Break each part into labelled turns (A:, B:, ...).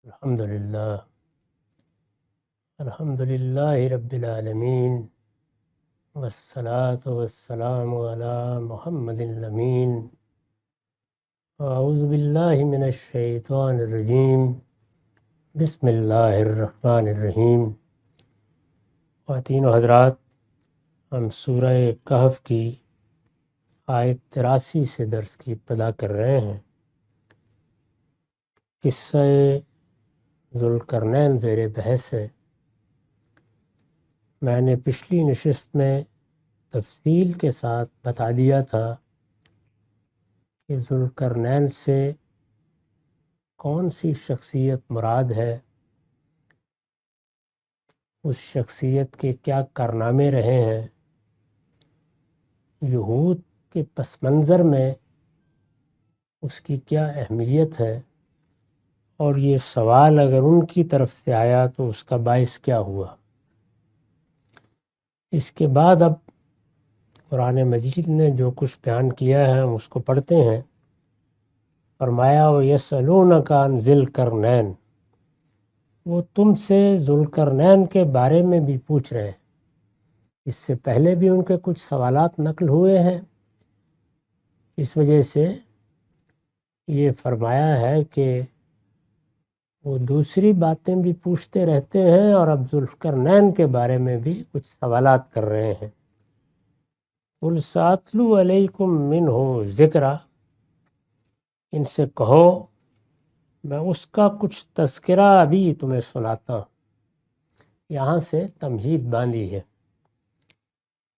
A: الحمدللہ رب العالمین والصلاة والسلام علی محمد الامین اعوذ باللہ من الشیطان الرجیم بسم اللہ الرحمن الرحیم۔ خواتین و حضرات، ہم سورہ کہف کی آیت 83 سے درس کی ابتدا کر رہے ہیں۔ قصہ ذوالقرنین زیر بحث ہے۔ میں نے پچھلی نشست میں تفصیل کے ساتھ بتا دیا تھا کہ ذوالقرنین سے کون سی شخصیت مراد ہے، اس شخصیت کے کیا کارنامے رہے ہیں، یہود کے پس منظر میں اس کی کیا اہمیت ہے، اور یہ سوال اگر ان کی طرف سے آیا تو اس کا باعث کیا ہوا۔ اس کے بعد اب قرآن مجید نے جو کچھ بیان کیا ہے ہم اس کو پڑھتے ہیں۔ فرمایا وَيَسْأَلُونَكَ عَنْ ذِي الْقَرْنَيْنِ، وہ تم سے ذوالقرنین کے بارے میں بھی پوچھ رہے ہیں۔ اس سے پہلے بھی ان کے کچھ سوالات نقل ہوئے ہیں، اس وجہ سے یہ فرمایا ہے کہ وہ دوسری باتیں بھی پوچھتے رہتے ہیں اور اب ذوالقرنین کے بارے میں بھی کچھ سوالات کر رہے ہیں۔ قُلْ سَأَتْلُو عَلَيْكُمْ مِنْهُ ذِکْرًا، ان سے کہو میں اس کا کچھ تذکرہ ابھی تمہیں سناتا ہوں۔ یہاں سے تمہید باندھی ہے۔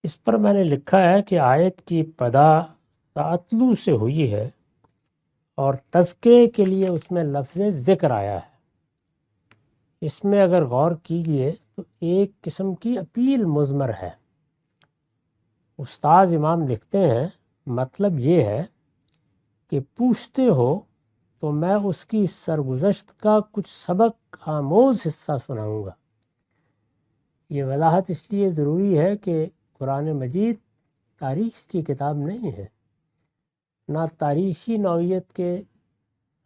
A: اس پر میں نے لکھا ہے کہ آیت کی ابتدا سَأَتْلُو سے ہوئی ہے اور تذکرے کے لیے اس میں لفظ ذکر آیا ہے۔ اس میں اگر غور کیجئے تو ایک قسم کی اپیل مضمر ہے۔ استاذ امام لکھتے ہیں مطلب یہ ہے کہ پوچھتے ہو تو میں اس کی سرگزشت کا کچھ سبق آموز حصہ سناؤں گا۔ یہ وضاحت اس لیے ضروری ہے کہ قرآن مجید تاریخ کی کتاب نہیں ہے، نہ تاریخی نوعیت کے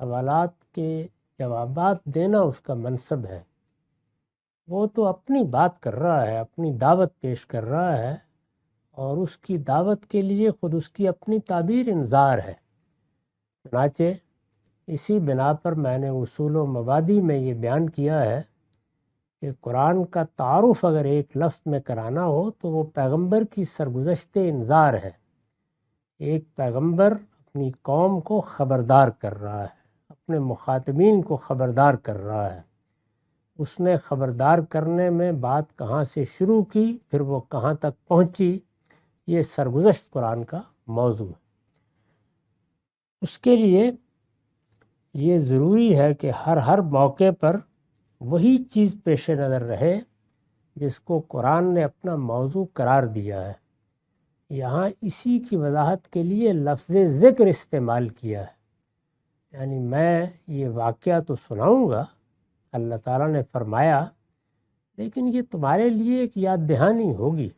A: سوالات کے جوابات دینا اس کا منصب ہے۔ وہ تو اپنی بات کر رہا ہے، اپنی دعوت پیش کر رہا ہے، اور اس کی دعوت کے لیے خود اس کی اپنی تعبیر انذار ہے۔ چنانچہ اسی بنا پر میں نے اصول و مبادی میں یہ بیان کیا ہے کہ قرآن کا تعارف اگر ایک لفظ میں کرانا ہو تو وہ پیغمبر کی سرگزشت انذار ہے۔ ایک پیغمبر اپنی قوم کو خبردار کر رہا ہے، اپنے مخاطبین کو خبردار کر رہا ہے۔ اس نے خبردار کرنے میں بات کہاں سے شروع کی، پھر وہ کہاں تک پہنچی، یہ سرگزشت قرآن کا موضوع ہے۔ اس کے لیے یہ ضروری ہے کہ ہر موقع پر وہی چیز پیش نظر رہے جس کو قرآن نے اپنا موضوع قرار دیا ہے۔ یہاں اسی کی وضاحت کے لیے لفظ ذکر استعمال کیا ہے، یعنی میں یہ واقعہ تو سناؤں گا، اللہ تعالیٰ نے فرمایا، لیکن یہ تمہارے لیے ایک یاد دہانی ہوگی۔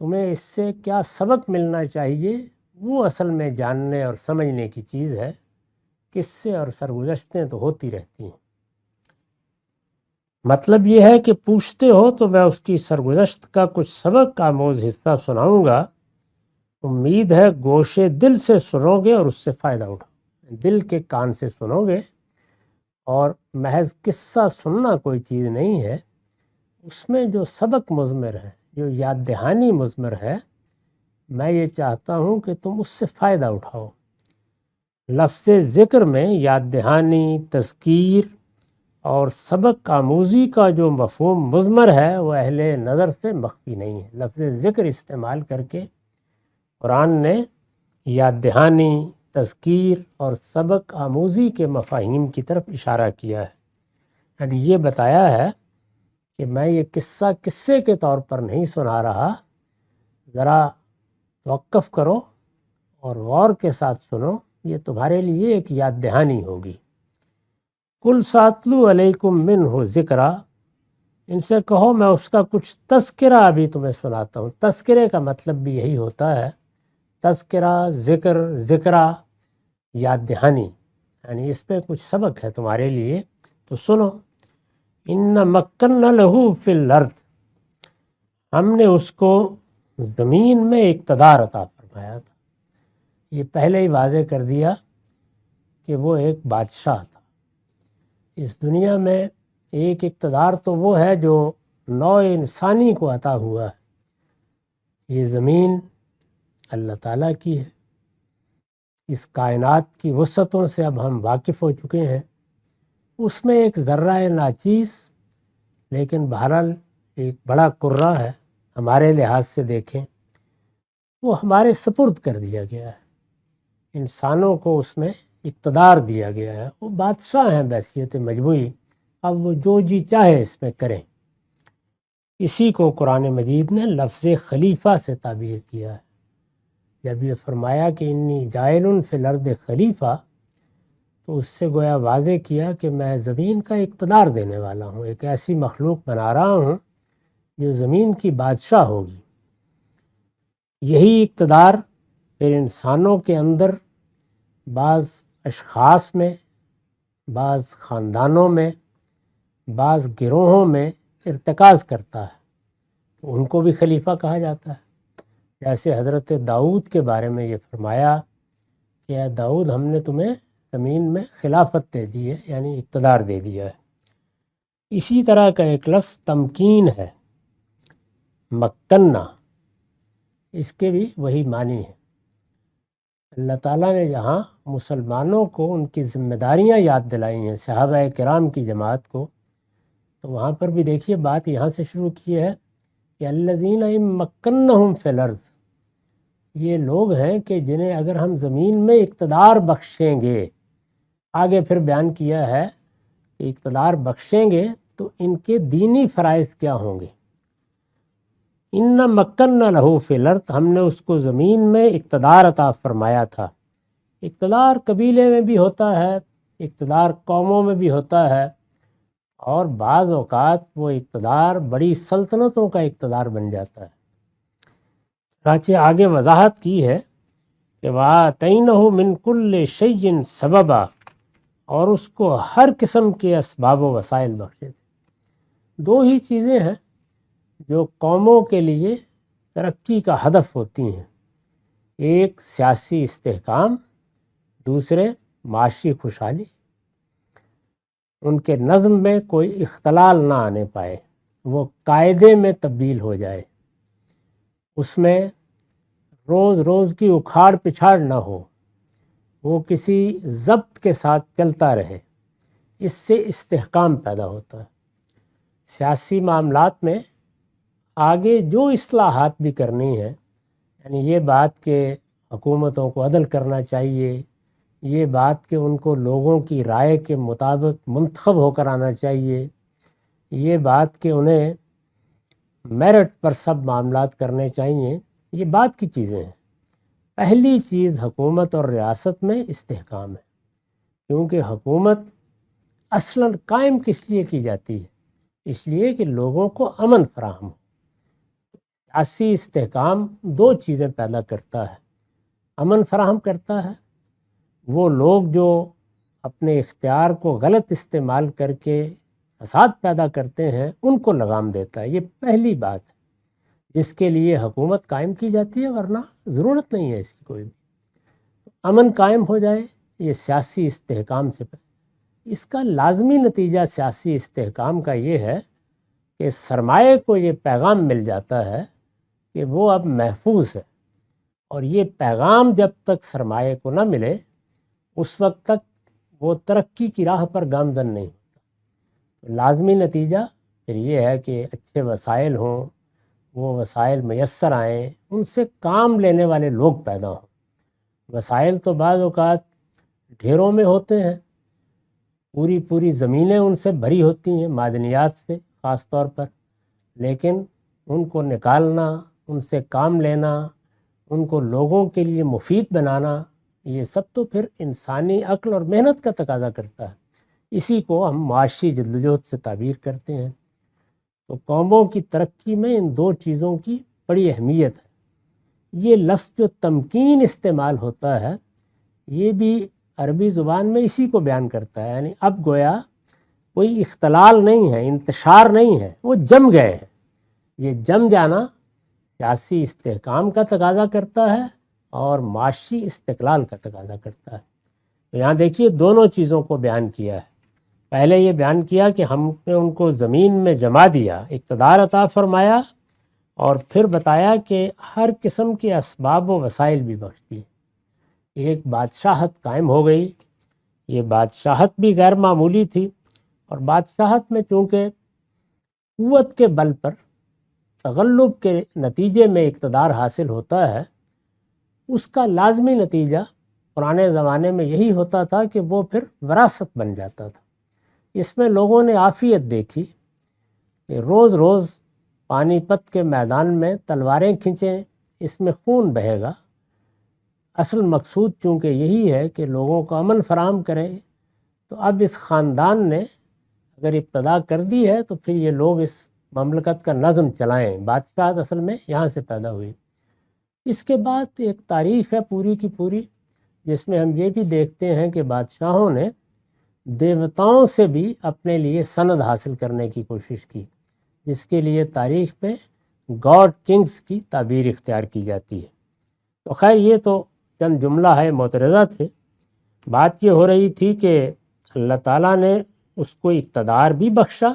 A: تمہیں اس سے کیا سبق ملنا چاہیے وہ اصل میں جاننے اور سمجھنے کی چیز ہے۔ قصے اور سرگزشتیں تو ہوتی رہتی ہیں۔ مطلب یہ ہے کہ پوچھتے ہو تو میں اس کی سرگزشت کا کچھ سبق آموز حصہ سناؤں گا۔ امید ہے گوشے دل سے سنو گے اور اس سے فائدہ اٹھاؤ، دل کے کان سے سنو گے، اور محض قصہ سننا کوئی چیز نہیں ہے۔ اس میں جو سبق مضمر ہے، جو یاد دہانی مضمر ہے، میں یہ چاہتا ہوں کہ تم اس سے فائدہ اٹھاؤ۔ لفظ ذکر میں یاد دہانی، تذکیر اور سبق آموزی کا جو مفہوم مضمر ہے وہ اہل نظر سے مخفی نہیں ہے۔ لفظ ذکر استعمال کر کے قرآن نے یاد دہانی، تذکیر اور سبق آموزی کے مفاہیم کی طرف اشارہ کیا ہے۔ یعنی یہ بتایا ہے کہ میں یہ قصہ قصے کے طور پر نہیں سنا رہا، ذرا توقف کرو اور غور کے ساتھ سنو، یہ تمہارے لیے ایک یاد دہانی ہوگی۔ قُلْ سَأَتْلُو عَلَيْكُمْ مِنْهُ ذِکْرًا، ان سے کہو میں اس کا کچھ تذکرہ ابھی تمہیں سناتا ہوں۔ تذکرے کا مطلب بھی یہی ہوتا ہے، تذکرہ، ذکر، ذکرہ، یاد دہانی، یعنی اس پہ کچھ سبق ہے تمہارے لیے، تو سنو، ان مکننا لہو فی الارض، ہم نے اس کو زمین میں اقتدار عطا فرمایا تھا۔ یہ پہلے ہی واضح کر دیا کہ وہ ایک بادشاہ تھا۔ اس دنیا میں ایک اقتدار تو وہ ہے جو نوع انسانی کو عطا ہوا ہے۔ یہ زمین اللہ تعالیٰ کی ہے۔ اس کائنات کی وسعتوں سے اب ہم واقف ہو چکے ہیں۔ اس میں ایک ذرہ ناچیز لیکن بہرحال ایک بڑا کرہ ہے، ہمارے لحاظ سے دیکھیں وہ ہمارے سپرد کر دیا گیا ہے۔ انسانوں کو اس میں اقتدار دیا گیا ہے، وہ بادشاہ ہیں بحیثیت مجموعی، اب وہ جو جی چاہے اس میں کریں۔ اسی کو قرآن مجید نے لفظ خلیفہ سے تعبیر کیا ہے۔ جب یہ فرمایا کہ انی جاعل فی الارض خلیفہ، تو اس سے گویا واضح کیا کہ میں زمین کا اقتدار دینے والا ہوں، ایک ایسی مخلوق بنا رہا ہوں جو زمین کی بادشاہ ہوگی۔ یہی اقتدار پھر انسانوں کے اندر بعض اشخاص میں، بعض خاندانوں میں، بعض گروہوں میں ارتکاز کرتا ہے، تو ان کو بھی خلیفہ کہا جاتا ہے۔ جیسے حضرت داؤد کے بارے میں یہ فرمایا کہ اے داؤد، ہم نے تمہیں زمین میں خلافت دے دی ہے، یعنی اقتدار دے دیا ہے۔ اسی طرح کا ایک لفظ تمکین ہے، مکنہ، اس کے بھی وہی معنی ہے۔ اللہ تعالیٰ نے جہاں مسلمانوں کو ان کی ذمہ داریاں یاد دلائی ہیں، صحابہ کرام کی جماعت کو، تو وہاں پر بھی دیکھیے بات یہاں سے شروع کی ہے کہ الذین ان مکنہم فی الارض، یہ لوگ ہیں کہ جنہیں اگر ہم زمین میں اقتدار بخشیں گے، آگے پھر بیان کیا ہے کہ اقتدار بخشیں گے تو ان کے دینی فرائض کیا ہوں گے۔ ان مکننا لہو فی الارض، ہم نے اس کو زمین میں اقتدار عطا فرمایا تھا۔ اقتدار قبیلے میں بھی ہوتا ہے، اقتدار قوموں میں بھی ہوتا ہے، اور بعض اوقات وہ اقتدار بڑی سلطنتوں کا اقتدار بن جاتا ہے۔ چنانچہ آگے وضاحت کی ہے کہ وَآتَيْنَهُ مِن كُلِّ شَيْءٍ سَبَبًا، اور اس کو ہر قسم کے اسباب و وسائل بخشے تھے۔ دو ہی چیزیں ہیں جو قوموں کے لیے ترقی کا ہدف ہوتی ہیں، ایک سیاسی استحکام، دوسرے معاشی خوشحالی۔ ان کے نظم میں کوئی اختلال نہ آنے پائے، وہ قاعدے میں تبدیل ہو جائے، اس میں روز روز کی اکھاڑ پچھاڑ نہ ہو، وہ کسی ضبط کے ساتھ چلتا رہے۔ اس سے استحکام پیدا ہوتا ہے۔ سیاسی معاملات میں آگے جو اصلاحات بھی کرنی ہے، یعنی یہ بات کہ حکومتوں کو عدل کرنا چاہیے، یہ بات کہ ان کو لوگوں کی رائے کے مطابق منتخب ہو کر آنا چاہیے، یہ بات کہ انہیں میرٹ پر سب معاملات کرنے چاہیے، یہ بات کی چیزیں ہیں۔ پہلی چیز حکومت اور ریاست میں استحکام ہے، کیونکہ حکومت اصلاً قائم کس لیے کی جاتی ہے؟ اس لیے کہ لوگوں کو امن فراہم ہو۔ سیاسی استحکام دو چیزیں پیدا کرتا ہے، امن فراہم کرتا ہے، وہ لوگ جو اپنے اختیار کو غلط استعمال کر کے فساد پیدا کرتے ہیں ان کو لگام دیتا ہے۔ یہ پہلی بات ہے جس کے لیے حکومت قائم کی جاتی ہے، ورنہ ضرورت نہیں ہے اس کی کوئی بھی۔ امن قائم ہو جائے، یہ سیاسی استحکام سے اس کا لازمی نتیجہ سیاسی استحکام کا یہ ہے کہ سرمایہ کو یہ پیغام مل جاتا ہے کہ وہ اب محفوظ ہے، اور یہ پیغام جب تک سرمایہ کو نہ ملے اس وقت تک وہ ترقی کی راہ پر گامزن نہیں ہوتا۔ لازمی نتیجہ پھر یہ ہے کہ اچھے وسائل ہوں، وہ وسائل میسر آئیں، ان سے کام لینے والے لوگ پیدا ہوں۔ وسائل تو بعض اوقات ڈھیروں میں ہوتے ہیں، پوری زمینیں ان سے بھری ہوتی ہیں، معدنیات سے خاص طور پر، لیکن ان کو نکالنا، ان سے کام لینا، ان کو لوگوں کے لیے مفید بنانا، یہ سب تو پھر انسانی عقل اور محنت کا تقاضا کرتا ہے۔ اسی کو ہم معاشی جدوجہد سے تعبیر کرتے ہیں۔ تو قوموں کی ترقی میں ان دو چیزوں کی بڑی اہمیت ہے۔ یہ لفظ جو تمکین استعمال ہوتا ہے، یہ بھی عربی زبان میں اسی کو بیان کرتا ہے، یعنی اب گویا کوئی اختلال نہیں ہے، انتشار نہیں ہے، وہ جم گئے ہیں۔ یہ جم جانا سیاسی استحکام کا تقاضا کرتا ہے اور معاشی استقلال کا تقاضا کرتا ہے۔ تو یہاں دیکھیے دونوں چیزوں کو بیان کیا ہے۔ پہلے یہ بیان کیا کہ ہم نے ان کو زمین میں جما دیا، اقتدار عطا فرمایا، اور پھر بتایا کہ ہر قسم کے اسباب و وسائل بھی بخش دیے۔ ایک بادشاہت قائم ہو گئی۔ یہ بادشاہت بھی غیر معمولی تھی، اور بادشاہت میں چونکہ قوت کے بل پر تغلب کے نتیجے میں اقتدار حاصل ہوتا ہے، اس کا لازمی نتیجہ پرانے زمانے میں یہی ہوتا تھا کہ وہ پھر وراثت بن جاتا تھا۔ اس میں لوگوں نے عافیت دیکھی کہ روز روز پانی پت کے میدان میں تلواریں کھینچیں، اس میں خون بہے گا۔ اصل مقصود چونکہ یہی ہے کہ لوگوں کو امن فراہم کرے، تو اب اس خاندان نے اگر ابتدا کر دی ہے تو پھر یہ لوگ اس مملکت کا نظم چلائیں۔ بادشاہت اصل میں یہاں سے پیدا ہوئی۔ اس کے بعد ایک تاریخ ہے پوری کی پوری، جس میں ہم یہ بھی دیکھتے ہیں کہ بادشاہوں نے دیوتاؤں سے بھی اپنے لیے سند حاصل کرنے کی کوشش کی، جس کے لیے تاریخ میں گاڈ کنگز کی تعبیر اختیار کی جاتی ہے۔ تو خیر یہ تو چند جملہ ہے معترضہ تھے۔ بات یہ ہو رہی تھی کہ اللہ تعالیٰ نے اس کو اقتدار بھی بخشا،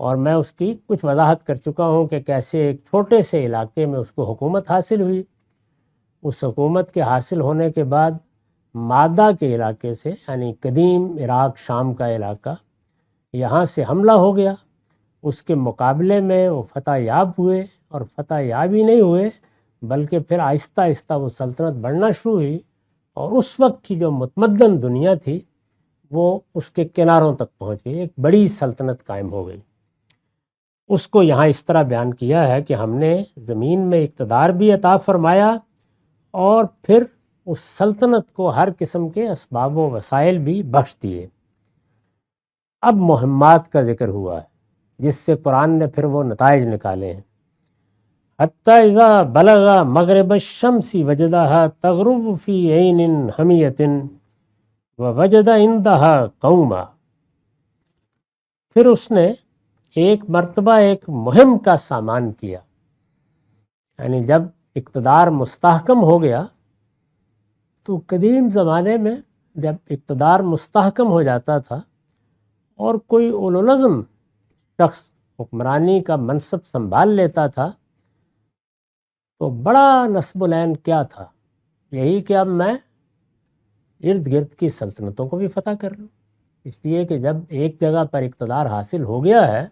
A: اور میں اس کی کچھ وضاحت کر چکا ہوں کہ کیسے ایک چھوٹے سے علاقے میں اس کو حکومت حاصل ہوئی۔ اس حکومت کے حاصل ہونے کے بعد مادہ کے علاقے سے، یعنی قدیم عراق شام کا علاقہ، یہاں سے حملہ ہو گیا۔ اس کے مقابلے میں وہ فتح یاب ہوئے، اور فتح یاب ہی نہیں ہوئے بلکہ پھر آہستہ آہستہ وہ سلطنت بڑھنا شروع ہوئی، اور اس وقت کی جو متمدن دنیا تھی وہ اس کے کناروں تک پہنچ گئی، ایک بڑی سلطنت قائم ہو گئی۔ اس کو یہاں اس طرح بیان کیا ہے کہ ہم نے زمین میں اقتدار بھی عطا فرمایا، اور پھر اس سلطنت کو ہر قسم کے اسباب و وسائل بھی بخش دیے۔ اب مہمات کا ذکر ہوا ہے، جس سے قرآن نے پھر وہ نتائج نکالے ہیں۔ حتی اذا بلغ مغرب الشمس وجدها تغرب فی عین حمیۃ ووجد عندها قوما۔ پھر اس نے ایک مرتبہ ایک مہم کا سامان کیا، یعنی جب اقتدار مستحکم ہو گیا، تو قدیم زمانے میں جب اقتدار مستحکم ہو جاتا تھا اور کوئی اولوالعزم شخص حکمرانی کا منصب سنبھال لیتا تھا، تو بڑا نصب العین کیا تھا، یہی کہ اب میں ارد گرد کی سلطنتوں کو بھی فتح کر لوں۔ اس لیے کہ جب ایک جگہ پر اقتدار حاصل ہو گیا ہے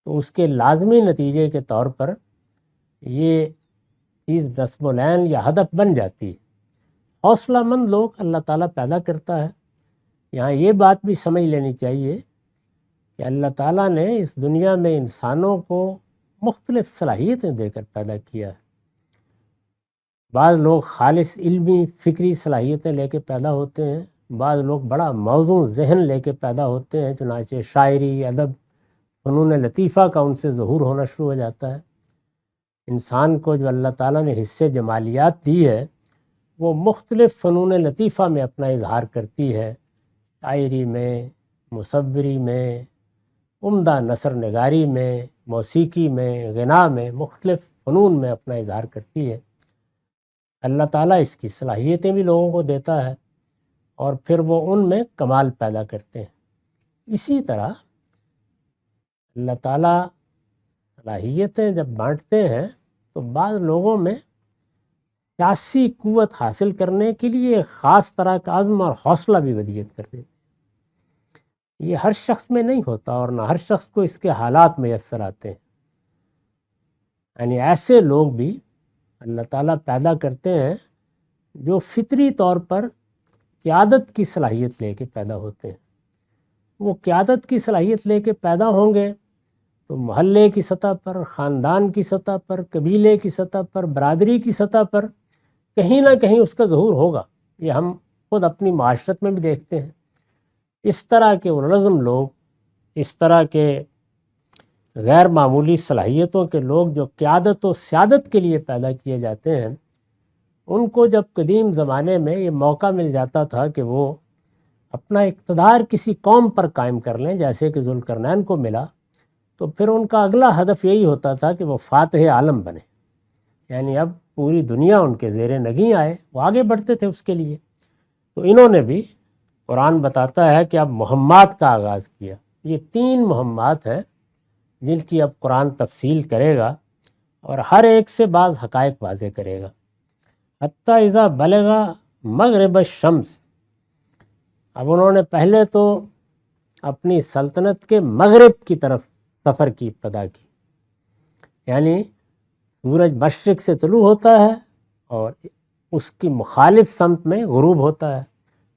A: تو اس کے لازمی نتیجے کے طور پر یہ چیز نصب العین یا ہدف بن جاتی ہے۔ حوصلہ مند لوگ اللہ تعالیٰ پیدا کرتا ہے۔ یہاں یہ بات بھی سمجھ لینی چاہیے کہ اللہ تعالیٰ نے اس دنیا میں انسانوں کو مختلف صلاحیتیں دے کر پیدا کیا ہے۔ بعض لوگ خالص علمی فکری صلاحیتیں لے کے پیدا ہوتے ہیں، بعض لوگ بڑا موزوں ذہن لے کے پیدا ہوتے ہیں، چنانچہ شاعری، ادب، فنون لطیفہ کا ان سے ظہور ہونا شروع ہو جاتا ہے۔ انسان کو جو اللہ تعالیٰ نے حصے جمالیات دی ہے، وہ مختلف فنون لطیفہ میں اپنا اظہار کرتی ہے، شاعری میں، مصوری میں، عمدہ نثر نگاری میں، موسیقی میں، غنا میں، مختلف فنون میں اپنا اظہار کرتی ہے۔ اللہ تعالیٰ اس کی صلاحیتیں بھی لوگوں کو دیتا ہے، اور پھر وہ ان میں کمال پیدا کرتے ہیں۔ اسی طرح اللہ تعالیٰ صلاحیتیں جب بانٹتے ہیں تو بعض لوگوں میں سیاسی قوت حاصل کرنے کے لیے ایک خاص طرح کا عزم اور حوصلہ بھی ودیعت کر دیتے ہیں۔ یہ ہر شخص میں نہیں ہوتا، اور نہ ہر شخص کو اس کے حالات میسر آتے ہیں۔ یعنی ایسے لوگ بھی اللہ تعالیٰ پیدا کرتے ہیں جو فطری طور پر قیادت کی صلاحیت لے کے پیدا ہوتے ہیں۔ وہ قیادت کی صلاحیت لے کے پیدا ہوں گے تو محلے کی سطح پر، خاندان کی سطح پر، قبیلے کی سطح پر، برادری کی سطح پر کہیں نہ کہیں اس کا ظہور ہوگا۔ یہ ہم خود اپنی معاشرت میں بھی دیکھتے ہیں۔ اس طرح کے اولوالعزم لوگ، اس طرح کے غیر معمولی صلاحیتوں کے لوگ جو قیادت و سیادت کے لیے پیدا کیے جاتے ہیں، ان کو جب قدیم زمانے میں یہ موقع مل جاتا تھا کہ وہ اپنا اقتدار کسی قوم پر قائم کر لیں، جیسے کہ ذوالقرنین کو ملا، تو پھر ان کا اگلا ہدف یہی ہوتا تھا کہ وہ فاتح عالم بنے، یعنی اب پوری دنیا ان کے زیر نگیں آئے، وہ آگے بڑھتے تھے اس کے لیے۔ تو انہوں نے بھی، قرآن بتاتا ہے کہ اب مہمات کا آغاز کیا۔ یہ 3 مہمات ہیں جن کی اب قرآن تفصیل کرے گا اور ہر ایک سے بعض حقائق واضح کرے گا۔ حتیٰ اذا بلغا مغرب الشمس، اب انہوں نے پہلے تو اپنی سلطنت کے مغرب کی طرف سفر کی ابتدا کی، یعنی سورج مشرق سے طلوع ہوتا ہے اور اس کی مخالف سمت میں غروب ہوتا ہے،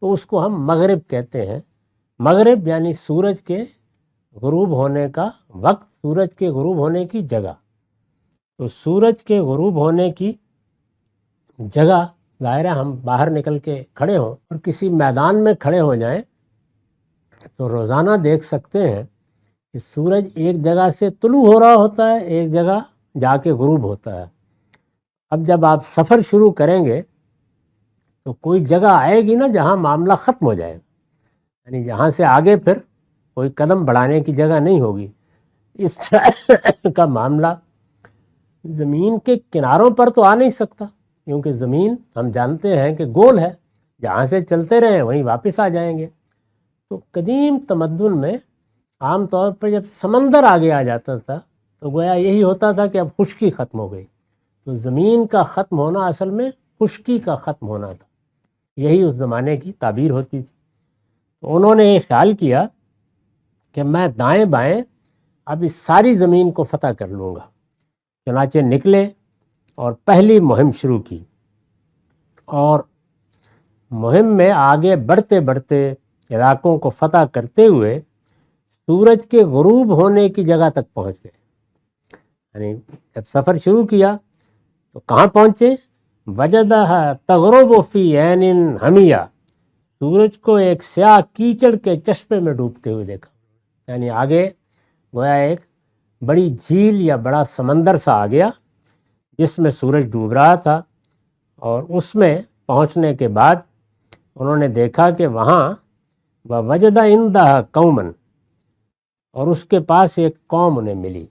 A: تو اس کو ہم مغرب کہتے ہیں۔ مغرب یعنی سورج کے غروب ہونے کا وقت، سورج کے غروب ہونے کی جگہ۔ تو سورج کے غروب ہونے کی جگہ، ظاہر ہے ہم باہر نکل کے کھڑے ہوں اور کسی میدان میں کھڑے ہو جائیں تو روزانہ دیکھ سکتے ہیں کہ سورج ایک جگہ سے طلوع ہو رہا ہوتا ہے، ایک جگہ جا کے غروب ہوتا ہے۔ اب جب آپ سفر شروع کریں گے تو کوئی جگہ آئے گی نا جہاں معاملہ ختم ہو جائے گا، یعنی جہاں سے آگے پھر کوئی قدم بڑھانے کی جگہ نہیں ہوگی۔ اس طرح کا معاملہ زمین کے کناروں پر تو آ نہیں سکتا، کیونکہ زمین ہم جانتے ہیں کہ گول ہے، جہاں سے چلتے رہیں وہیں واپس آ جائیں گے۔ تو قدیم تمدن میں عام طور پر جب سمندر آگے آ جاتا تھا تو گویا یہی ہوتا تھا کہ اب خشکی ختم ہو گئی۔ تو زمین کا ختم ہونا اصل میں خشکی کا ختم ہونا تھا، یہی اس زمانے کی تعبیر ہوتی تھی۔ تو انہوں نے یہ خیال کیا کہ میں دائیں بائیں اب اس ساری زمین کو فتح کر لوں گا۔ چنانچہ نکلے اور پہلی مہم شروع کی، اور مہم میں آگے بڑھتے بڑھتے علاقوں کو فتح کرتے ہوئے سورج کے غروب ہونے کی جگہ تک پہنچ گئے۔ یعنی جب سفر شروع کیا تو کہاں پہنچے؟ وجدہ تغرب فی عین حمیہ، سورج کو ایک سیاہ کیچڑ کے چشمے میں ڈوبتے ہوئے دیکھا۔ یعنی آگے گویا ایک بڑی جھیل یا بڑا سمندر سا آ گیا جس میں سورج ڈوب رہا تھا، اور اس میں پہنچنے کے بعد انہوں نے دیکھا کہ وہاں وجد عندہ قوما، اور اس کے پاس ایک قوم انہیں ملی۔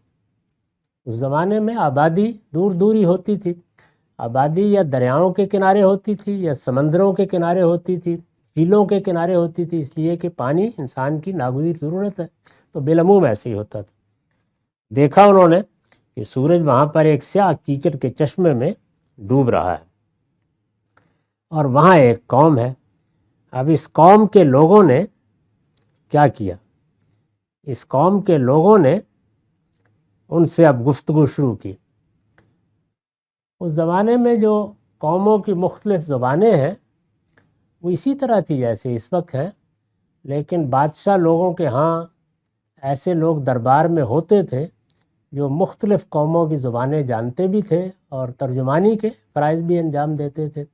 A: اس زمانے میں آبادی دور دور ہی ہوتی تھی، آبادی یا دریاؤں کے کنارے ہوتی تھی یا سمندروں کے کنارے ہوتی تھی، جھیلوں کے کنارے ہوتی تھی، اس لیے کہ پانی انسان کی ناگزیر ضرورت ہے، تو بالعموم ایسے ہی ہوتا تھا۔ دیکھا انہوں نے کہ سورج وہاں پر ایک سیاہ کیچڑ کے چشمے میں ڈوب رہا ہے، اور وہاں ایک قوم ہے۔ اب اس قوم کے لوگوں نے کیا کیا؟ اس قوم کے لوگوں نے ان سے اب گفتگو شروع کی۔ اس زمانے میں جو قوموں کی مختلف زبانیں ہیں وہ اسی طرح تھی جیسے اس وقت ہے، لیکن بادشاہ لوگوں کے ہاں ایسے لوگ دربار میں ہوتے تھے جو مختلف قوموں کی زبانیں جانتے بھی تھے اور ترجمانی کے فرائض بھی انجام دیتے تھے،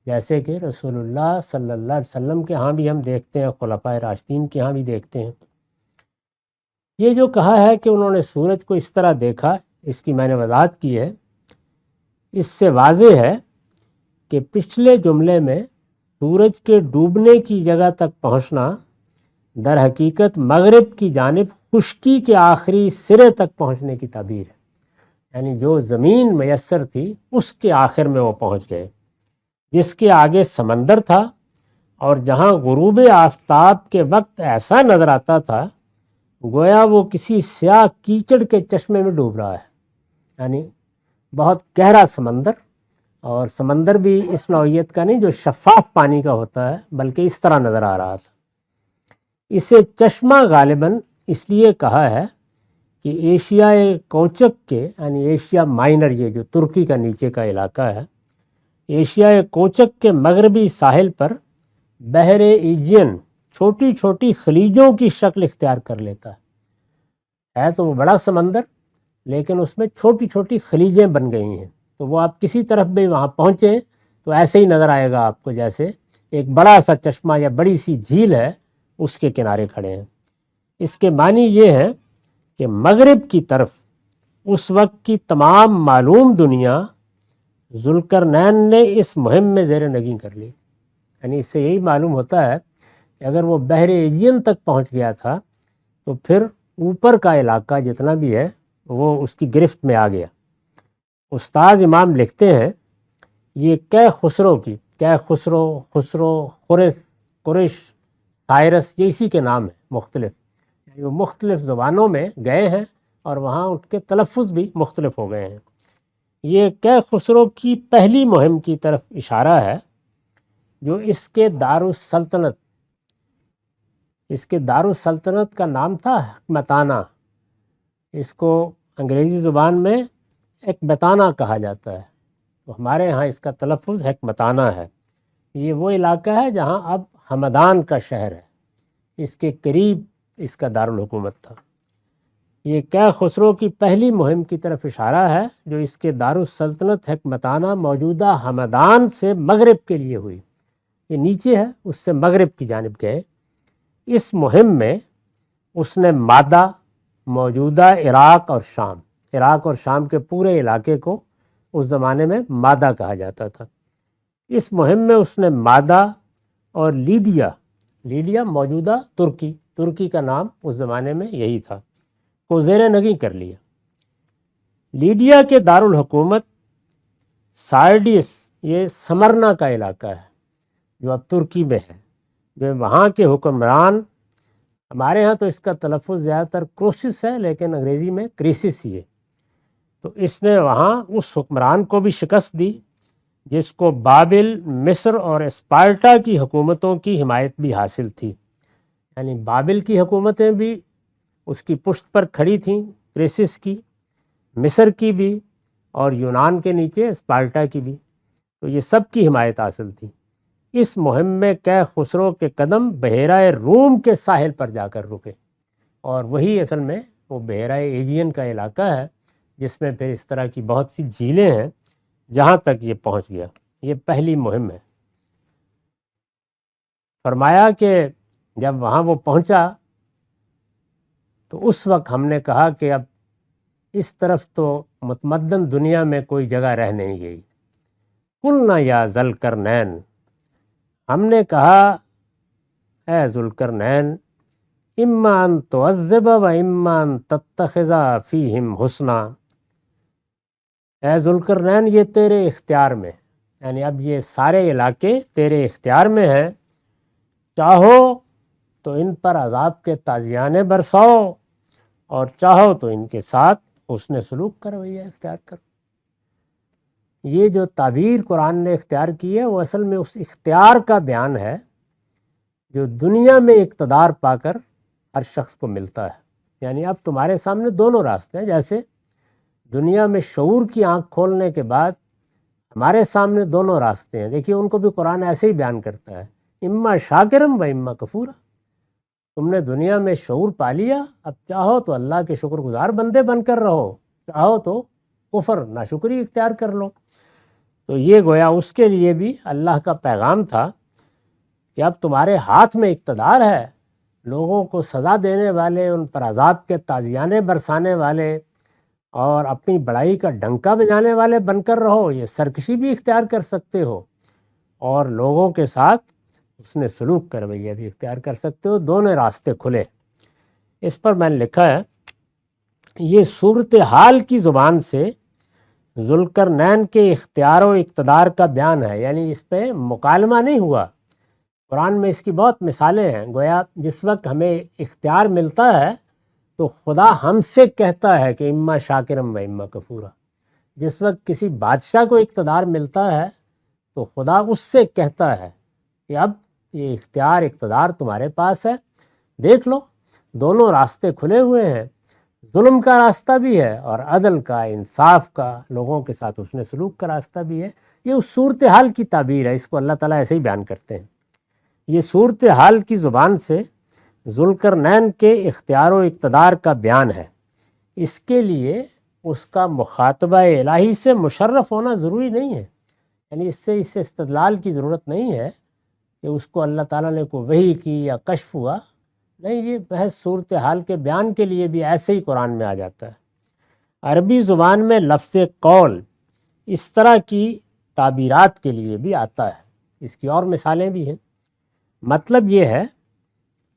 A: جیسے کہ رسول اللہ صلی اللہ علیہ وسلم کے ہاں بھی ہم دیکھتے ہیں، خلفائے راشدین کے ہاں بھی دیکھتے ہیں۔ یہ جو کہا ہے کہ انہوں نے سورج کو اس طرح دیکھا، اس کی میں نے وضاحت کی ہے۔ اس سے واضح ہے کہ پچھلے جملے میں سورج کے ڈوبنے کی جگہ تک پہنچنا در حقیقت مغرب کی جانب خشکی کے آخری سرے تک پہنچنے کی تعبیر ہے، یعنی جو زمین میسر تھی اس کے آخر میں وہ پہنچ گئے، جس کے آگے سمندر تھا، اور جہاں غروب آفتاب کے وقت ایسا نظر آتا تھا گویا وہ کسی سیاہ کیچڑ کے چشمے میں ڈوب رہا ہے، یعنی بہت گہرا سمندر، اور سمندر بھی اس نوعیت کا نہیں جو شفاف پانی کا ہوتا ہے، بلکہ اس طرح نظر آ رہا تھا۔ اسے چشمہ غالباً اس لیے کہا ہے کہ ایشیائے کوچک کے، یعنی ایشیا مائنر، یہ جو ترکی کا نیچے کا علاقہ ہے، ایشیائے کوچک کے مغربی ساحل پر بحر ایجین چھوٹی چھوٹی خلیجوں کی شکل اختیار کر لیتا ہے تو وہ بڑا سمندر، لیکن اس میں چھوٹی چھوٹی خلیجیں بن گئی ہیں، تو وہ آپ کسی طرف بھی وہاں پہنچیں تو ایسے ہی نظر آئے گا آپ کو جیسے ایک بڑا سا چشمہ یا بڑی سی جھیل ہے اس کے کنارے کھڑے ہیں۔ اس کے معنی یہ ہے کہ مغرب کی طرف اس وقت کی تمام معلوم دنیا ذوالقرنین نے اس مہم میں زیر نگیں کر لی۔ یعنی اس سے یہی معلوم ہوتا ہے کہ اگر وہ بحر ایجین تک پہنچ گیا تھا تو پھر اوپر کا علاقہ جتنا بھی ہے وہ اس کی گرفت میں آ گیا۔ استاذ امام لکھتے ہیں یہ خسرو خسرو قریش سائرس یہ اسی کے نام ہیں مختلف، یعنی وہ مختلف زبانوں میں گئے ہیں اور وہاں ان کے تلفظ بھی مختلف ہو گئے ہیں۔ یہ خسرو کی پہلی مہم کی طرف اشارہ ہے جو اس کے دارالسلطنت کا نام تھا حکمتانہ۔ اس کو انگریزی زبان میں حکمتانہ کہا جاتا ہے، تو ہمارے ہاں اس کا تلفظ حکمتانہ ہے۔ یہ وہ علاقہ ہے جہاں اب ہمدان کا شہر ہے، اس کے قریب اس کا دارالحکومت تھا۔ یہ خسرو کی پہلی مہم کی طرف اشارہ ہے جو اس کے دارالسلطنت حکمتانہ موجودہ ہمدان سے مغرب کے لیے ہوئی۔ یہ نیچے ہے، اس سے مغرب کی جانب گئے۔ اس مہم میں اس نے مادہ، موجودہ عراق اور شام کے پورے علاقے کو اس زمانے میں مادہ کہا جاتا تھا۔ اس مہم میں اس نے مادہ اور لیڈیا موجودہ ترکی کا نام اس زمانے میں یہی تھا، کو زیر نگیں کر لیا۔ لیڈیا کے دارالحکومت سارڈیس یہ سمرنا کا علاقہ ہے جو اب ترکی میں ہے، جو وہاں کے حکمران، ہمارے ہاں تو اس کا تلفظ زیادہ تر کروسس ہے لیکن انگریزی میں کریسس ہی ہے۔ تو اس نے وہاں اس حکمران کو بھی شکست دی جس کو بابل، مصر اور اسپارٹا کی حکومتوں کی حمایت بھی حاصل تھی، یعنی بابل کی حکومتیں بھی اس کی پشت پر کھڑی تھیں، کریسس کی، مصر کی بھی، اور یونان کے نیچے اسپارٹا کی بھی، تو یہ سب کی حمایت حاصل تھی۔ اس مہم میں خسرو کے قدم بحیرہ روم کے ساحل پر جا کر رکے، اور وہی اصل میں وہ بحیرہ ایجین کا علاقہ ہے جس میں پھر اس طرح کی بہت سی جھیلیں ہیں جہاں تک یہ پہنچ گیا۔ یہ پہلی مہم ہے۔ فرمایا کہ جب وہاں وہ پہنچا تو اس وقت ہم نے کہا کہ اب اس طرف تو متمدن دنیا میں کوئی جگہ رہ نہیں گئی۔ قلنا یا ذوالقرنین، ہم نے کہا اے ذوالقرنین، اما ان تعذب و اما ان تتخذ فیہم حسنا، اے ذوالقرنین یہ تیرے اختیار میں، یعنی اب یہ سارے علاقے تیرے اختیار میں ہیں، چاہو تو ان پر عذاب کے تازیانے برساؤ اور چاہو تو ان کے ساتھ حسن سلوک کا رویہ اختیار کر۔ یہ جو تعبیر قرآن نے اختیار کی ہے وہ اصل میں اس اختیار کا بیان ہے جو دنیا میں اقتدار پا کر ہر شخص کو ملتا ہے۔ یعنی اب تمہارے سامنے دونوں راستے ہیں، جیسے دنیا میں شعور کی آنکھ کھولنے کے بعد ہمارے سامنے دونوں راستے ہیں۔ دیکھیے ان کو بھی قرآن ایسے ہی بیان کرتا ہے، اما شاکرم و اما کفورا۔ تم نے دنیا میں شعور پا لیا، اب چاہو تو اللہ کے شکر گزار بندے بن کر رہو، چاہو تو کفر ناشکری اختیار کر لو۔ تو یہ گویا اس کے لیے بھی اللہ کا پیغام تھا کہ اب تمہارے ہاتھ میں اقتدار ہے، لوگوں کو سزا دینے والے، ان پر عذاب کے تازیانے برسانے والے اور اپنی بڑائی کا ڈنکا بجانے والے بن کر رہو۔ یہ سرکشی بھی اختیار کر سکتے ہو اور لوگوں کے ساتھ اس نے سلوک کا رویہ بھی اختیار کر سکتے ہو، دونوں راستے کھلے۔ اس پر میں نے لکھا ہے یہ صورتحال کی زبان سے ذوالقرنین کے اختیار و اقتدار کا بیان ہے، یعنی اس پہ مکالمہ نہیں ہوا۔ قرآن میں اس کی بہت مثالیں ہیں، گویا جس وقت ہمیں اختیار ملتا ہے تو خدا ہم سے کہتا ہے کہ اما شاکرم و اما کفورا۔ جس وقت کسی بادشاہ کو اقتدار ملتا ہے تو خدا اس سے کہتا ہے کہ اب یہ اختیار اقتدار تمہارے پاس ہے، دیکھ لو دونوں راستے کھلے ہوئے ہیں، ظلم کا راستہ بھی ہے اور عدل کا، انصاف کا، لوگوں کے ساتھ حسن سلوک کا راستہ بھی ہے۔ یہ اس صورتحال کی تعبیر ہے، اس کو اللہ تعالیٰ ایسے ہی بیان کرتے ہیں۔ یہ صورتحال کی زبان سے ذوالقرنین کے اختیار و اقتدار کا بیان ہے۔ اس کے لیے اس کا مخاطبہ الہی سے مشرف ہونا ضروری نہیں ہے، یعنی اس سے استدلال کی ضرورت نہیں ہے کہ اس کو اللہ تعالیٰ نے کوئی وحی کی یا کشف ہوا، نہیں، یہ محض صورتحال کے بیان کے لیے بھی ایسے ہی قرآن میں آ جاتا ہے۔ عربی زبان میں لفظ قول اس طرح کی تعبیرات کے لیے بھی آتا ہے، اس کی اور مثالیں بھی ہیں۔ مطلب یہ ہے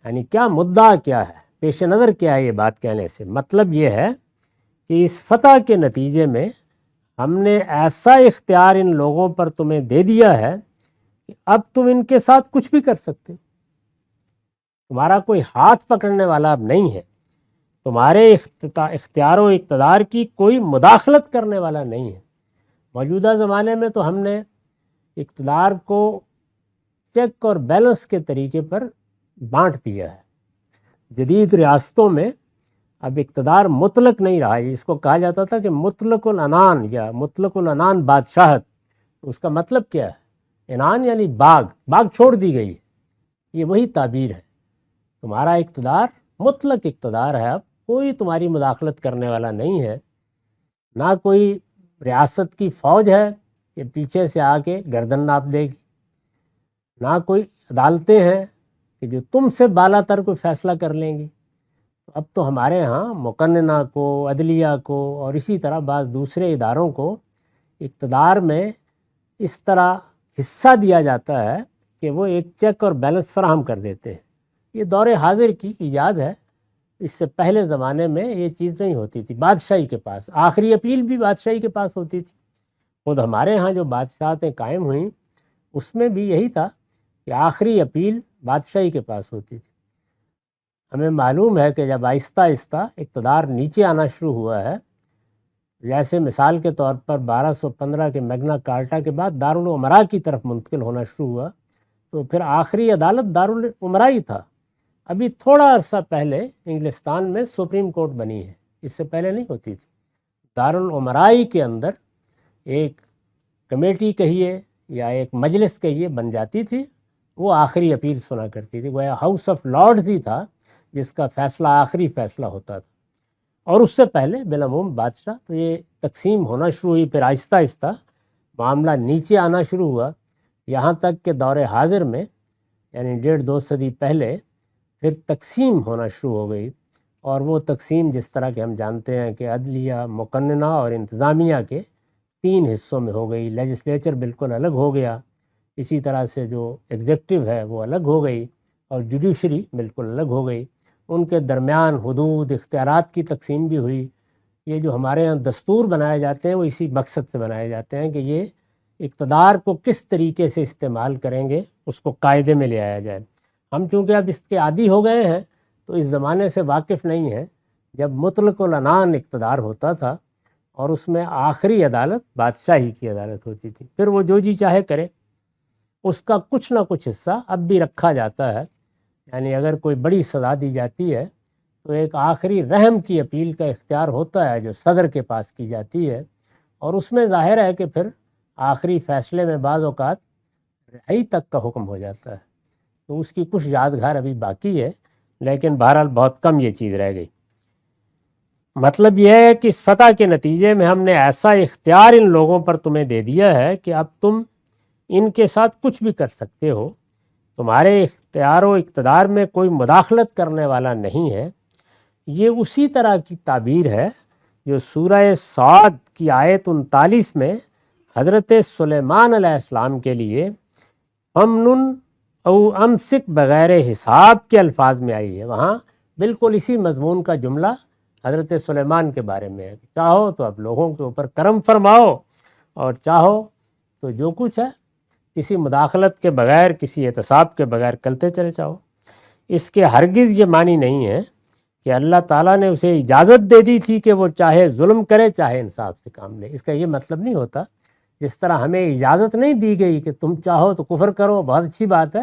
A: یعنی کیا مدعا کیا ہے، پیش نظر کیا ہے یہ بات کہنے سے؟ مطلب یہ ہے کہ اس فتح کے نتیجے میں ہم نے ایسا اختیار ان لوگوں پر تمہیں دے دیا ہے کہ اب تم ان کے ساتھ کچھ بھی کر سکتے ہو، تمہارا کوئی ہاتھ پکڑنے والا اب نہیں ہے، تمہارے اختیار و اقتدار کی کوئی مداخلت کرنے والا نہیں ہے۔ موجودہ زمانے میں تو ہم نے اقتدار کو چیک اور بیلنس کے طریقے پر بانٹ دیا ہے۔ جدید ریاستوں میں اب اقتدار مطلق نہیں رہا ہے، جس کو کہا جاتا تھا کہ مطلق العنان یا مطلق العنان بادشاہت، اس کا مطلب کیا ہے؟ عنان یعنی باغ چھوڑ دی گئی ہے، یہ وہی تعبیر ہے۔ تمہارا اقتدار مطلق اقتدار ہے، اب کوئی تمہاری مداخلت کرنے والا نہیں ہے، نہ کوئی ریاست کی فوج ہے کہ پیچھے سے آ کے گردن ناپ دے گی، نہ کوئی عدالتیں ہیں کہ جو تم سے بالا تر کوئی فیصلہ کر لیں گی۔ اب تو ہمارے ہاں مقننہ کو، عدلیہ کو اور اسی طرح بعض دوسرے اداروں کو اقتدار میں اس طرح حصہ دیا جاتا ہے کہ وہ ایک چیک اور بیلنس فراہم کر دیتے ہیں۔ یہ دور حاضر کی ایجاد ہے، اس سے پہلے زمانے میں یہ چیز نہیں ہوتی تھی۔ بادشاہی کے پاس آخری اپیل بھی بادشاہی کے پاس ہوتی تھی، خود ہمارے ہاں جو بادشاہتیں قائم ہوئیں اس میں بھی یہی تھا کہ آخری اپیل بادشاہی کے پاس ہوتی تھی۔ ہمیں معلوم ہے کہ جب آہستہ آہستہ اقتدار نیچے آنا شروع ہوا ہے، جیسے مثال کے طور پر 1215 کے میگنا کارٹا کے بعد دارالعمراء کی طرف منتقل ہونا شروع ہوا، تو پھر آخری عدالت دارالعمراء ہی تھا۔ ابھی تھوڑا عرصہ پہلے انگلستان میں سپریم کورٹ بنی ہے، اس سے پہلے نہیں ہوتی تھی۔ دارالعمراء کے اندر ایک کمیٹی کہیے یا ایک مجلس کہیے بن جاتی تھی، وہ آخری اپیل سنا کرتی تھی، وہ ہاؤس آف لارڈز ہی تھا جس کا فیصلہ آخری فیصلہ ہوتا تھا۔ اور اس سے پہلے بالعموم بادشاہ۔ تو یہ تقسیم ہونا شروع ہوئی، پھر آہستہ آہستہ معاملہ نیچے آنا شروع ہوا، یہاں تک کہ دور حاضر میں یعنی 1.5-2 صدی پہلے پھر تقسیم ہونا شروع ہو گئی۔ اور وہ تقسیم جس طرح کہ ہم جانتے ہیں کہ عدلیہ، مقننہ اور انتظامیہ کے 3 حصوں میں ہو گئی۔ لیجسلیچر بالکل الگ ہو گیا، اسی طرح سے جو ایگزیکٹو ہے وہ الگ ہو گئی، اور جوڈیشری بالکل الگ ہو گئی۔ ان کے درمیان حدود اختیارات کی تقسیم بھی ہوئی۔ یہ جو ہمارے یہاں دستور بنائے جاتے ہیں وہ اسی مقصد سے بنائے جاتے ہیں کہ یہ اقتدار کو کس طریقے سے استعمال کریں گے اس کو قاعدے میں لے آیا جائے۔ ہم چونکہ اب اس کے عادی ہو گئے ہیں تو اس زمانے سے واقف نہیں ہیں جب مطلق العنان اقتدار ہوتا تھا اور اس میں آخری عدالت بادشاہی کی عدالت ہوتی تھی، پھر وہ جو جی چاہے کرے، اس کا کچھ نہ کچھ حصہ اب بھی رکھا جاتا ہے۔ یعنی اگر کوئی بڑی سزا دی جاتی ہے تو ایک آخری رحم کی اپیل کا اختیار ہوتا ہے جو صدر کے پاس کی جاتی ہے، اور اس میں ظاہر ہے کہ پھر آخری فیصلے میں بعض اوقات رہائی تک کا حکم ہو جاتا ہے۔ تو اس کی کچھ یادگار ابھی باقی ہے، لیکن بہرحال بہت کم یہ چیز رہ گئی۔ مطلب یہ ہے کہ اس فتح کے نتیجے میں ہم نے ایسا اختیار ان لوگوں پر تمہیں دے دیا ہے کہ اب تم ان کے ساتھ کچھ بھی کر سکتے ہو، تمہارے اختیار و اقتدار میں کوئی مداخلت کرنے والا نہیں ہے۔ یہ اسی طرح کی تعبیر ہے جو سورہ صاد کی آیت 39 میں حضرت سلیمان علیہ السلام کے لیے امن او امسک بغیر حساب کے الفاظ میں آئی ہے۔ وہاں بالکل اسی مضمون کا جملہ حضرت سلیمان کے بارے میں ہے، چاہو تو اب لوگوں کے اوپر کرم فرماؤ، اور چاہو تو جو کچھ ہے کسی مداخلت کے بغیر، کسی احتساب کے بغیر کرتے چلے جاؤ۔ اس کے ہرگز یہ معنی نہیں ہے کہ اللہ تعالیٰ نے اسے اجازت دے دی تھی کہ وہ چاہے ظلم کرے چاہے انصاف سے کام لے۔ اس کا یہ مطلب نہیں ہوتا جس طرح ہمیں اجازت نہیں دی گئی کہ تم چاہو تو کفر کرو، بہت اچھی بات ہے،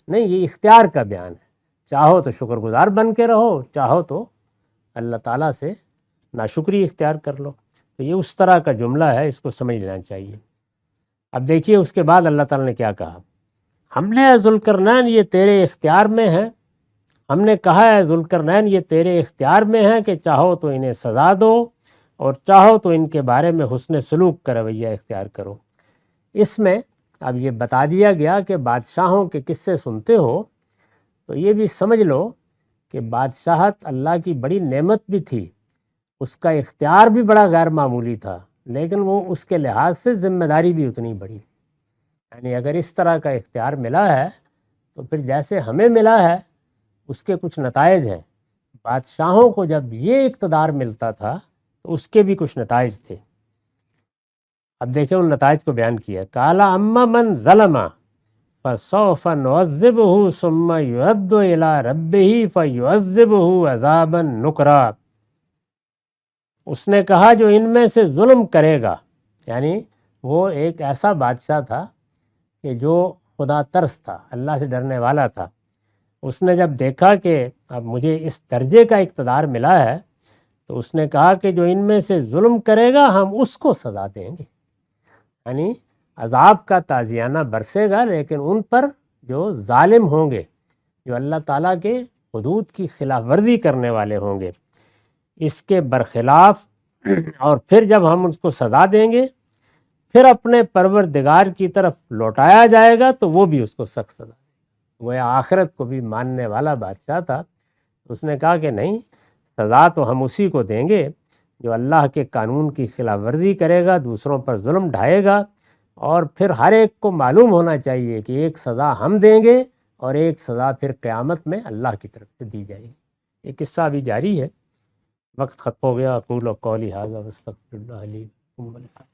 A: نہیں، یہ اختیار کا بیان ہے۔ چاہو تو شکر گزار بن کے رہو، چاہو تو اللہ تعالیٰ سے ناشکری اختیار کر لو۔ تو یہ اس طرح کا جملہ ہے، اس کو سمجھ لینا چاہیے۔ اب دیکھیے اس کے بعد اللہ تعالیٰ نے کیا کہا، ہم نے اے ذوالقرنین یہ تیرے اختیار میں ہے، ہم نے کہا ہے ذوالقرنین یہ تیرے اختیار میں ہے کہ چاہو تو انہیں سزا دو اور چاہو تو ان کے بارے میں حسن سلوک کا رویہ اختیار کرو۔ اس میں اب یہ بتا دیا گیا کہ بادشاہوں کے قصے سنتے ہو تو یہ بھی سمجھ لو کہ بادشاہت اللہ کی بڑی نعمت بھی تھی، اس کا اختیار بھی بڑا غیر معمولی تھا، لیکن وہ اس کے لحاظ سے ذمہ داری بھی اتنی بڑی تھی۔ یعنی اگر اس طرح کا اختیار ملا ہے تو پھر جیسے ہمیں ملا ہے اس کے کچھ نتائج ہیں۔ بادشاہوں کو جب یہ اقتدار ملتا تھا تو اس کے بھی کچھ نتائج تھے۔ اب دیکھیں ان نتائج کو بیان کیا، قَالَ أَمَّا مَنْ ظَلَمَ فَسَوْفَ نُعَذِّبُهُ ثُمَّ يُرَدُّ إِلَىٰ رَبِّهِ فَيُعَذِّبُهُ عَذَابًا نُكْرًا۔ اس نے کہا جو ان میں سے ظلم کرے گا، یعنی وہ ایک ایسا بادشاہ تھا کہ جو خدا ترس تھا، اللہ سے ڈرنے والا تھا۔ اس نے جب دیکھا کہ اب مجھے اس درجے کا اقتدار ملا ہے تو اس نے کہا کہ جو ان میں سے ظلم کرے گا ہم اس کو سزا دیں گے، یعنی عذاب کا تازیانہ برسے گا، لیکن ان پر جو ظالم ہوں گے، جو اللہ تعالیٰ کے حدود کی خلاف ورزی کرنے والے ہوں گے، اس کے برخلاف اور پھر جب ہم اس کو سزا دیں گے پھر اپنے پروردگار کی طرف لوٹایا جائے گا تو وہ بھی اس کو سخت سزا دے گا۔ وہ آخرت کو بھی ماننے والا بادشاہ تھا۔ اس نے کہا کہ نہیں، سزا تو ہم اسی کو دیں گے جو اللہ کے قانون کی خلاف ورزی کرے گا، دوسروں پر ظلم ڈھائے گا، اور پھر ہر ایک کو معلوم ہونا چاہیے کہ ایک سزا ہم دیں گے اور ایک سزا پھر قیامت میں اللہ کی طرف سے دی جائے گی۔ یہ قصہ ابھی جاری ہے، وقت ختم ہو گیا۔ اقول قولی ھذا واستغفر اللہ لی ولکم ولسائر